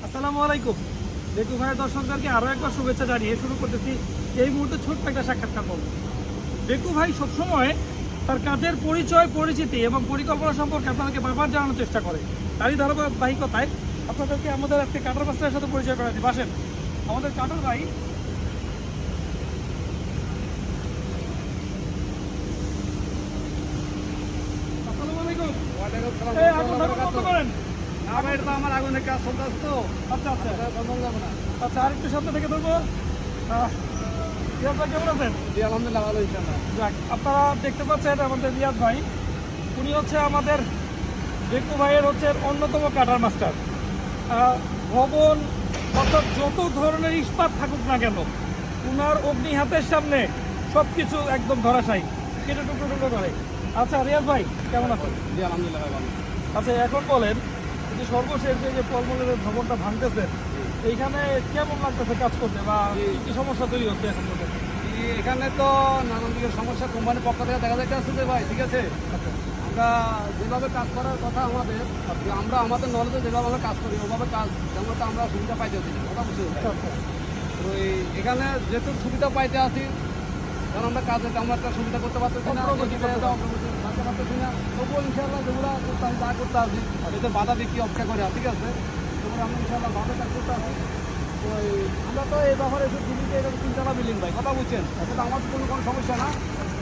আসসালামু আলাইকুম। বেকু ভাইয়ের দর্শকদেরকে আরও একবার শুভেচ্ছা জানিয়ে শুরু করতেছি এই মুহূর্তে ছোট্ট একটা সাক্ষাৎকার করব। বেকু ভাই সবসময় তার কাজের পরিচয়, পরিচিতি এবং পরিকল্পনা সম্পর্কে আপনাদেরকে বারবার জানানোর চেষ্টা করে। তারই ধারাবাহিকতায় আপনাদেরকে আমাদের আজকে কাটার মাস্টারের সাথে পরিচয় করা দিই। বাসেন আমাদের কাটার ভাই। আসসালামু আলাইকুম। এই আগুন বন্ধ করেন। আমার আগুনের কাজ চলতেছে তো। আচ্ছা আচ্ছা বন্ধ যাবো না। আচ্ছা, আরেকটু সামনে থেকে ধরবো। রিয়াজ ভাই কেমন আছেন? জি আলহামদুলিল্লাহ ভালো ইনশাআল্লাহ। যাক, আপনারা দেখতে পাচ্ছেন আমাদের রিয়াজ ভাই, উনি হচ্ছে আমাদের বেকু ভাইয়ের অন্যতম কাটার মাস্টার। ভবন অর্থাৎ যত ধরনের ইস্পাত থাকুক না কেন, উনার অগ্নি হাতের সামনে সব কিছু একদম ধরাশায়ী, কেটে টুকরো টুকরো করে। আচ্ছা রিয়াজ ভাই কেমন আছেন? জি আলহামদুলিল্লাহ ভালো। আচ্ছা, এখন বলেন যে সর্বশেষ যে ফলমূলের ভবনটা ভাঙতেছেন, এইখানে কেমন লাগতেছে কাজ করতে, বা কি সমস্যা তৈরি হচ্ছে এখন পর্যন্ত? এখানে তো নানান দিকের সমস্যা কোম্পানির পক্ষ থেকে দেখা যাইতে আসছে যে ভাই, ঠিক আছে, আমরা যেভাবে কাজ করার কথা আমাদের, যে আমরা আমাদের নলেজে যেভাবে আমরা কাজ করি ওভাবে কাজ তেমন আমরা সুবিধা পাইতে আছি না, কথা বুঝতে পারছি। তো এখানে যেহেতু সুবিধা পাইতে আছি, কারণ আমরা কাজে তেমন একটা সুবিধা করতে পারতেছি না, থাকতে পারতেছি না, তবুও ইনশাআল্লাহ যেগুলো করতে আমি যা করতে আসি এতে বাধা বিক্রি অপেক্ষা করে, ঠিক আছে, তবু আমরা ইনশাআল্লাহ ভালো কাজ করতে আসি। তো আমরা তো এই ব্যাপারে এসে দিল্লিতে এটা 3 তলা বিল্ডিং ভাই, কথা বুঝছেন, এটা তো আমার কোনো সমস্যা না,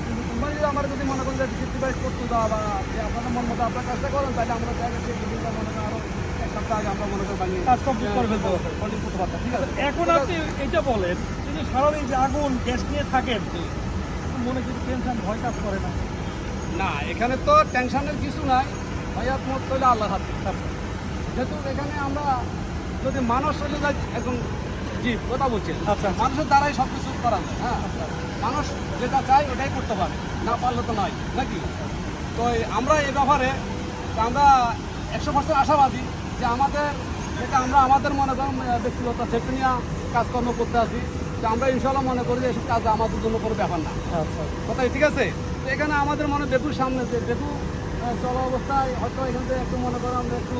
কিন্তু কোম্পানি যদি আমার যদি মনে করেন যে ডিসক্রিপ্টাইজ করতে দেওয়া বা যে আপনাদের মন মতো আপনার কাজটা করেন, তাহলে আমরা চাইলে সেই বিল্ডিংটা মনে করেন আরও এক সপ্তাহ আগে আমরা মনে করেন বানিয়ে কাজ কমপ্লিট করে ফেলতে হবে। কন্টিনিউ করতে পারতাম, ঠিক আছে। এখন আপনি এটা বলেন যে সারাদিন যে আগুন গ্যাস নিয়ে থাকেন, মনে কিছু টেনশন ভয় কাজ করে না? না, এখানে তো টেনশনের কিছু নাই ভাইয়া, তোমার তৈলে আল্লাহ হাতে, যেহেতু এখানে আমরা যদি মানুষ চলে যায় এখন, জি কথা বলছেন, আচ্ছা মানুষের দ্বারাই সব কিছু করা যায়, হ্যাঁ, মানুষ যেটা চায় ওটাই করতে পারে, না পারলে তো নয় নাকি। তো আমরা এই ব্যাপারে আমরা 100% আশাবাদী যে আমাদের যেটা আমরা আমাদের মনে করেন ব্যক্তিগত সেফটি নিয়ে কাজকর্ম করতে আসি, যে আমরা ইনশাল্লাহ মনে করি যে এসব কাজ আমাদের জন্য কোনো ব্যাপার না, আচ্ছা কথাই ঠিক আছে। তো এখানে আমাদের মনে বেকুর সামনে যে বেকু চলা অবস্থায় হয়তো এখান থেকে একটু মনে করেন আমরা একটু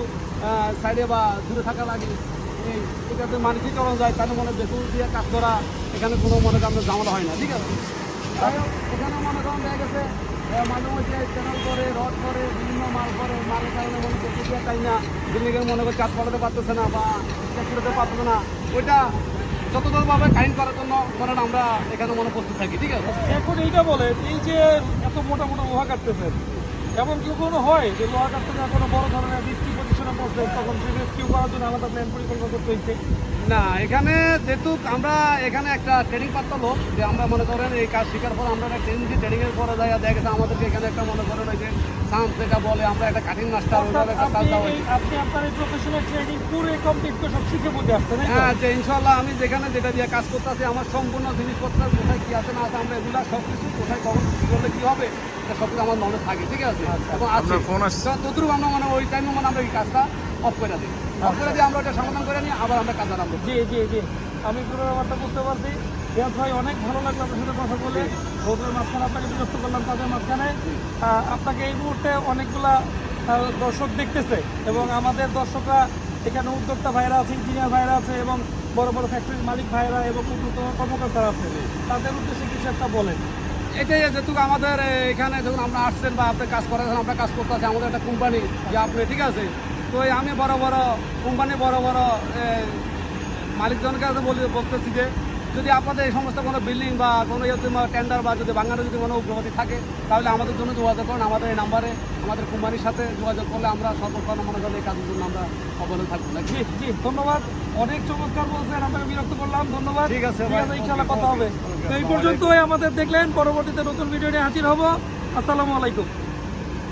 সাইডে বা দূরে থাকা লাগে, এই এটাতে মানুষই চলা যায়, তাহলে মনে বেকু দিয়ে কাজ করা এখানে কোনো মনে করেন ঝামেলা হয় না, ঠিক আছে। তাই এখানে মনে করেন দেখা গেছে মাঝে মধ্যে চ্যানেল করে, রড করে, বিভিন্ন মাল করে, মালের কারণে মনে বেকু দিয়ে তাই না বিল্ডিংয়ের মনে করে কাজ করাতে পারতেছে না বা চেক করতে পারতেছে না, ওইটা যতদূরভাবে কাহিন করার জন্য মনে আমরা এখানে মনে প্রস্তুত থাকি, ঠিক আছে। এখন এইটা বলে এই যে এত মোটা মোটা লোহা কাটতেছেন, এমন কি কোনো হয় যে লোহা কাটতে যা কোনো বড় ধরনের রিস্কি পজিশনে পড়ছে, তখন সে রেস্কিউ করার জন্য আলাদা প্ল্যান পরিকল্পনা করতে হয়েছে? না, এখানে যেহেতু আমরা এখানে একটা ট্রেনিং প্রাপ্ত লোক, যে আমরা মনে করেন এই কাজ শেখার পর আমরা একটা ট্রেনিংয়ের পরে যাই, দেখা গেছে আমাদেরকে এখানে একটা মনে করেন ওই যে সায়েন্স যেটা বলে আমরা একটা কাটিং মাস্টার ওইভাবে একটা কাজ দেওয়া হয়েছে। আপনি আপনার এই প্রফেশনাল ট্রেনিং পুরো কমপ্লিট করে সব শিখে বুঝে আসছেন? হ্যাঁ, যে ইনশাল্লাহ আমি যেখানে যেটা দিয়ে কাজ করতে আছি আমার সম্পূর্ণ জিনিসপত্র কোথায় কী আছে না আছে, আমরা এগুলো সব কিছু কোথায় কখন কী করলে কী হবে এটা সব কিছু আমার নলেজ থাকে, ঠিক আছে। এবং ততটুকু আমরা মানে ওই টাইমে মানে আমরা এই কাজটা অফ করে দিই, অফ করে দিয়ে আমরা ওটা সমাধান করে নিই, আবার আমরা কাজ আরম্ভ করি। জি জি জি, আমি পুরো ব্যাপারটা বুঝতে পারছি। রিয়াজ ভাই, অনেক ভালো লাগলো আপনার সাথে কথা বলে। রোদের মাঝখানে আপনাকে বিরক্ত করলাম তাদের মাঝখানে। আপনাকে এই মুহূর্তে অনেকগুলা দর্শক দেখতেছে, এবং আমাদের দর্শকরা এখানে উদ্যোক্তা ভাইরা আছে, ইঞ্জিনিয়ার ভাইরা আছে, এবং বড় বড় ফ্যাক্টরির মালিক ভাইরা এবং উন্নত কর্মকর্তারা আছে, তাদের উদ্দেশ্যে কিছু একটা বলেন। এটাই যেটুকু আমাদের এখানে যখন আমরা আসছেন বা আপনি কাজ করেন, আমরা কাজ করতে আছি, আমাদের একটা কোম্পানি যে আপনি, ঠিক আছে। তো আমি বড় বড় কোম্পানি বড় বড় মালিকজনকে বলতেছি যে যদি আপনাদের এই সমস্ত কোনো বিল্ডিং বা কোনো টেন্ডার বা যদি বাঙালি যদি কোনো উগ্রগতি থাকে, তাহলে আমাদের জন্য যোগাযোগ করেন, আমাদের এই নাম্বারে আমাদের কোম্পানির সাথে যোগাযোগ করলে আমরা সর্বক্ষণ মনে করি এই কাজের জন্য আমরা অবদান থাকবো। জি জি, ধন্যবাদ, অনেক চমৎকার বলছেন, আপনাকে বিরক্ত করলাম, ধন্যবাদ। ঠিক আছে, ইনশাআল্লাহ কথা হবে। তো এই পর্যন্তই আমাদের দেখলেন, পরবর্তীতে নতুন ভিডিও নিয়ে হাজির হব। আসসালামু আলাইকুম।